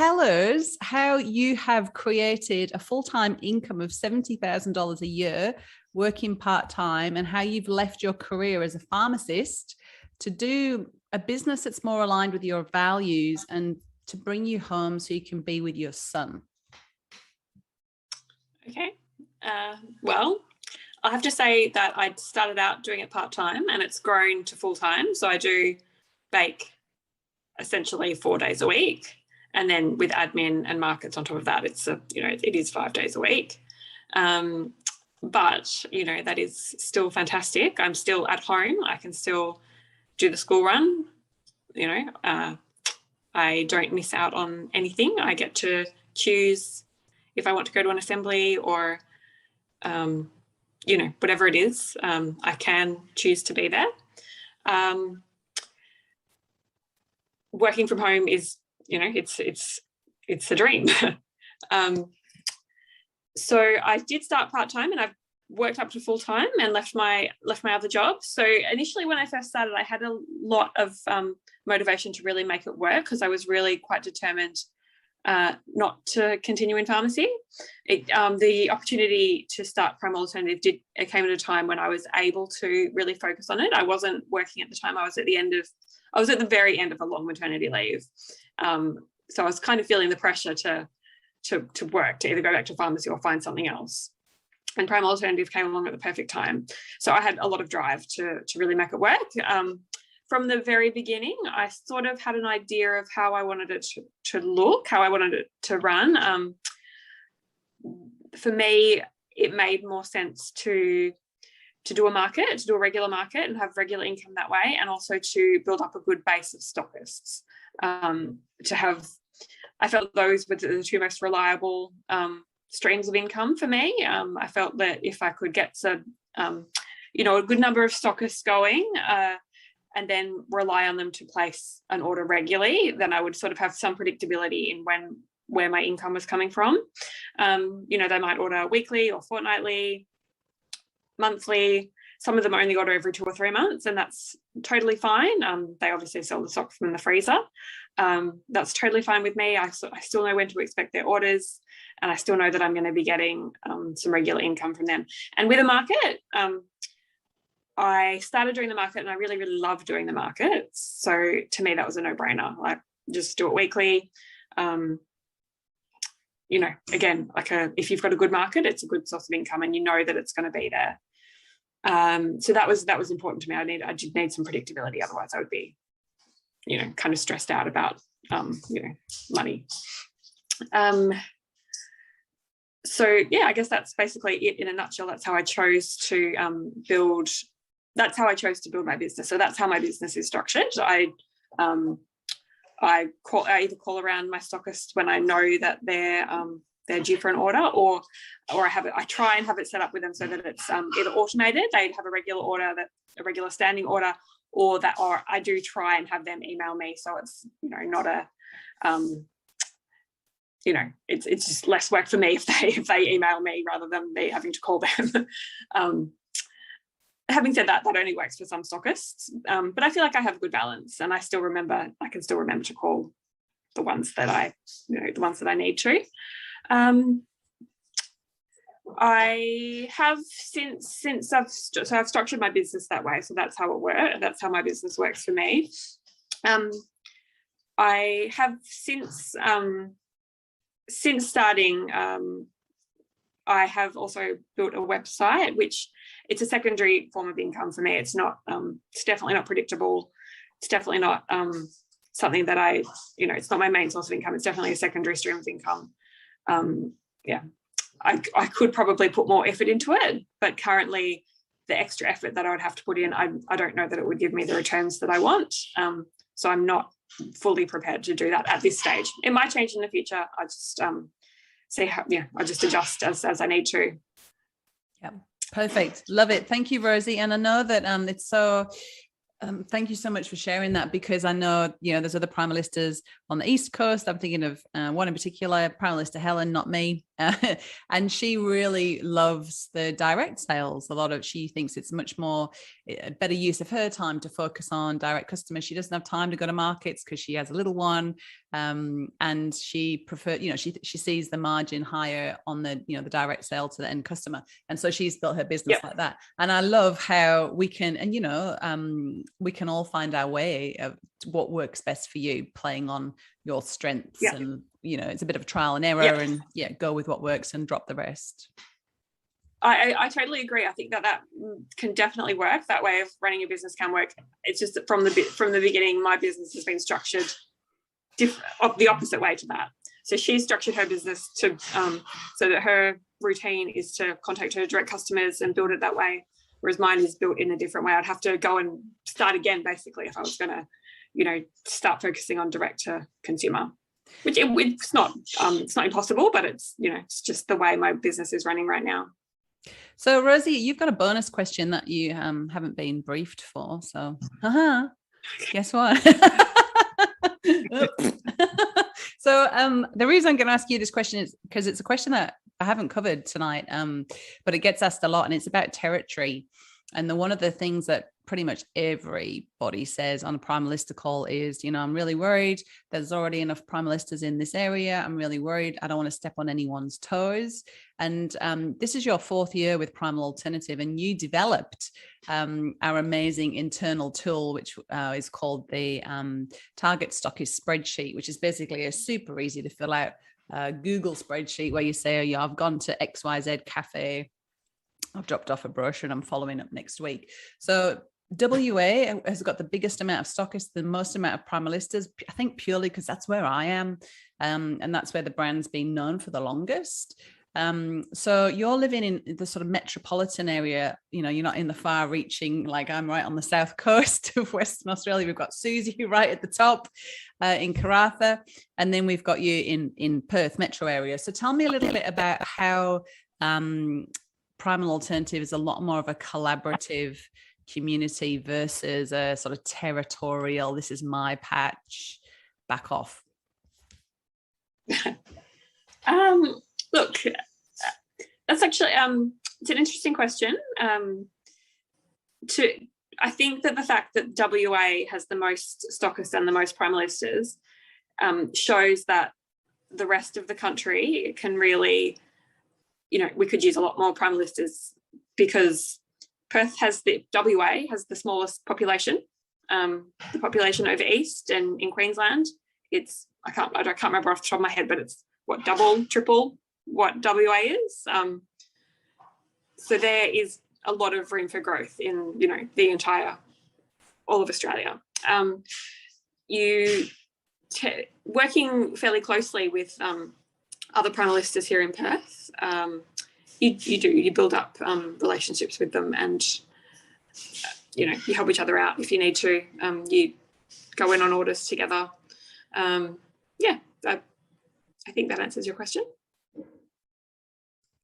tell us how you have created a full-time income of $70,000 a year working part-time, and how you've left your career as a pharmacist to do a business that's more aligned with your values and to bring you home so you can be with your son. Okay. Well, I have to say that I started out doing it part-time and it's grown to full-time. So I do bake essentially 4 days a week. And then with admin and markets on top of that, it is 5 days a week. But, that is still fantastic. I'm still at home. I can still do the school run. I don't miss out on anything. I get to choose if I want to go to an assembly or, whatever it is, I can choose to be there. Working from home is, it's a dream. So I did start part-time and I've worked up to full-time and left my other job. So initially when I first started, I had a lot of motivation to really make it work because I was really quite determined not to continue in pharmacy. The opportunity to start Primal Alternative came at a time when I was able to really focus on it. I wasn't working at the time. I was at the very end of a long maternity leave. So I was kind of feeling the pressure to work, to either go back to pharmacy or find something else. And Primal Alternative came along at the perfect time. So I had a lot of drive to really make it work. From the very beginning, I sort of had an idea of how I wanted it to look, how I wanted it to run. For me, it made more sense to do a regular market and have regular income that way, and also to build up a good base of stockists. I felt those were the two most reliable streams of income for me. I felt that if I could get a good number of stockists going, and then rely on them to place an order regularly, then I would sort of have some predictability in where my income was coming from. They might order weekly or fortnightly, monthly. Some of them only order every 2 or 3 months, and that's totally fine. They obviously sell the stock from the freezer. That's totally fine with me. I still know when to expect their orders, and I still know that I'm going to be getting some regular income from them. And with a market, I started doing the market and I really, really loved doing the market. So to me, that was a no-brainer. Like, just do it weekly. Again, if you've got a good market, it's a good source of income and you know that it's going to be there. So that was important to me. I did need some predictability. Otherwise I would be, kind of stressed out about, money. So yeah, I guess that's basically it in a nutshell. That's how I chose to build my business. So that's how my business is structured. I either call around my stockists when I know that they're due for an order, or I try and have it set up with them so that it's either automated, they have a regular order, a regular standing order, or I do try and have them email me. So it's, not a, it's just less work for me if they email me rather than me having to call them. Having said that, that only works for some stockists, but I feel like I have a good balance, and I can still remember to call the ones that I need to. I have since I've structured my business that way, so that's how it works. That's how my business works for me. I have since starting. I have also built a website, which it's a secondary form of income for me. It's not. It's definitely not predictable. It's definitely not something that it's not my main source of income. It's definitely a secondary stream of income. I could probably put more effort into it, but currently the extra effort that I would have to put in, I don't know that it would give me the returns that I want. So I'm not fully prepared to do that at this stage. It might change in the future. I just I just adjust as I need to. Yeah, perfect. Love it. Thank you, Rosie. And I know that it's so. Thank you so much for sharing that, because I know, there's other Primalistas on the East Coast. I'm thinking of one in particular, Primalista Helen, not me. and she really loves the direct sales. She thinks it's much more a better use of her time to focus on direct customers. She doesn't have time to go to markets because she has a little one, and she prefers, she sees the margin higher on the the direct sale to the end customer, and so she's built her business like that. And I love how we can, and we can all find our way of what works best for you, playing on your strengths. And it's a bit of a trial and error, and go with what works and drop the rest. I totally agree. I think that can definitely work. That way of running a business can work. It's just that from the beginning, my business has been structured the opposite way to that. So she's structured her business to so that her routine is to contact her direct customers and build it that way, whereas mine is built in a different way. I'd have to go and start again, basically, if I was going to start focusing on direct to consumer, which it's not impossible, but it's just the way my business is running right now. So Rosie, you've got a bonus question that you haven't been briefed for. So guess what? So the reason I'm going to ask you this question is because it's a question that I haven't covered tonight, but it gets asked a lot, and it's about territory. And one of the things that pretty much everybody says on a Primalista call is, I'm really worried. There's already enough Primalistas in this area. I'm really worried. I don't want to step on anyone's toes. And this is your 4th year with Primal Alternative, and you developed our amazing internal tool, which is called the Target Stockist Spreadsheet, which is basically a super easy to fill out Google spreadsheet where you say, I've gone to XYZ Cafe, I've dropped off a brochure, and I'm following up next week. So WA has got the biggest amount of stockists, the most amount of Primalistas, I think purely because that's where I am. And that's where the brand's been known for the longest. So you're living in the sort of metropolitan area, you're not in the far reaching, like I'm right on the south coast of Western Australia. We've got Susie right at the top in Karratha. And then we've got you in Perth metro area. So tell me a little bit about how Primal Alternative is a lot more of a collaborative community versus a sort of territorial, this is my patch, back off. Look, that's actually it's an interesting question. I think that the fact that WA has the most stockists and the most Primalistas shows that the rest of the country can really, we could use a lot more Primalistas, because WA has the smallest population, the population over east and in Queensland. I can't remember off the top of my head, but it's double, triple what WA is. So there is a lot of room for growth in, the entire, all of Australia. Working fairly closely with other Primalistas here in Perth, you build up relationships with them, and you help each other out if you need to. You go in on orders together. I think that answers your question.